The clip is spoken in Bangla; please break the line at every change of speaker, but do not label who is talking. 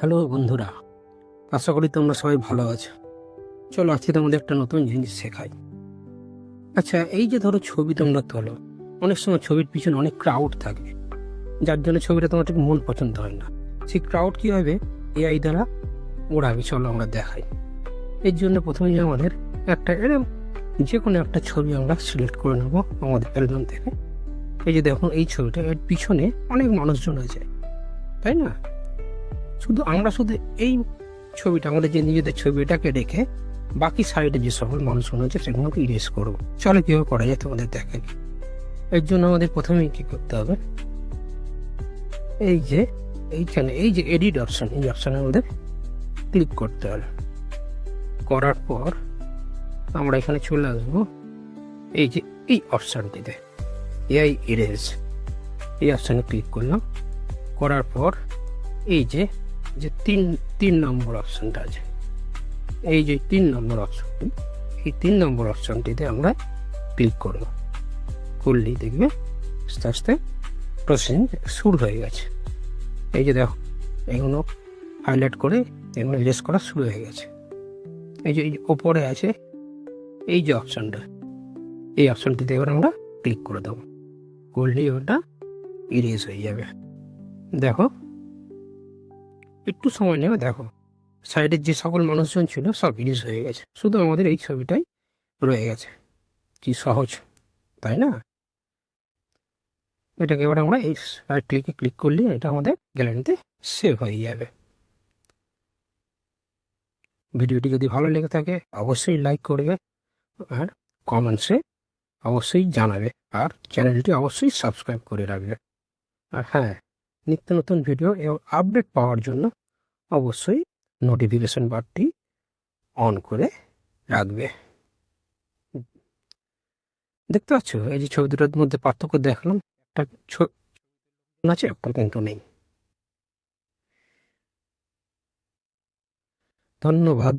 হ্যালো বন্ধুরা, আশা করি তোমরা সবাই ভালো আছো। চলো আজকে তোমাদের একটা নতুন জিনিস শেখাই। আচ্ছা, এই যে ধরো ছবি তোমরা তোলো, অনেক সময় ছবির পিছনে অনেক ক্রাউড থাকে, যার জন্য ছবিটা তোমার ঠিক মন পছন্দ হয় না। সেই ক্রাউড কীভাবে এআই দ্বারা ওড়াবে চলো আমরা দেখাই। এর জন্য প্রথমেই আমাদের একটা এরকম যে কোনো একটা ছবি আমরা সিলেক্ট করে নেবো আমাদের অ্যালবাম থেকে। এই যে দেখুন এই ছবিটা, এর পিছনে অনেক মানুষজন আছে, তাই না? আমরা শুধু এই ছবিটা, আমাদের যে নিজেদের ছবি, এটাকে রেখে বাকি সাইডে যে সকল মানুষগুলো আছে সেগুলোকে ইরেজ করবো। চলো কীভাবে করা যায় তোমাদের দেখাই। এর জন্য আমাদের প্রথমেই কী করতে হবে, এই যে এইখানে এই যে এডিট অপশান, এই অপশানে আমাদের ক্লিক করতে হবে। করার পর আমরা এখানে চলে আসবো এই যে এই অপশানটিতে, এআই ইরেজ, এই অপশানে ক্লিক করলাম। করার পর এই যে যে তিন নম্বর অপশানটা আছে, এই যে 3 নম্বর অপশানটি, এই 3 নম্বর অপশানটিতে আমরা ক্লিক করব। করলেই দেখবে আস্তে আস্তে প্রসেসিং শুরু হয়ে গেছে। এই যে দেখো এগুলো হাইলাইট করে এগুলো ইরেজ করা শুরু হয়ে গেছে। এই যে ওপরে আছে এই যে অপশানটা, এই অপশানটিতে এবার আমরা ক্লিক করে দেবো। করলেই ওটা ইরেজ হয়ে যাবে। দেখো একটু সময় নেবে, দেখো সাইডের যে সকল মানুষজন ছিল সব ইরেজ হয়ে গেছে, শুধু আমাদের এই ছবিটাই রয়ে গেছে। কি সহজ, তাই না? এটাকে এবার আমরা এই রাইট ক্লিকে ক্লিক করলে এটা আমাদের গ্যালারিতে সেভ হয়ে যাবে। ভিডিওটি যদি ভালো লেগে থাকে অবশ্যই লাইক করবে, আর কমেন্টসে অবশ্যই জানাবে, আর চ্যানেলটি অবশ্যই সাবস্ক্রাইব করে রাখবে। আর হ্যাঁ, নিত্য নতুন ভিডিও এবং আপডেট পাওয়ার জন্য অবশ্যই নোটিফিকেশন বারটি অন করে রাখবে। দেখতে পাচ্ছ এই যে ছবি দুটোর মধ্যে পার্থক্য দেখলাম, একটা আছে একটা কিন্তু নেই। ধন্যবাদ।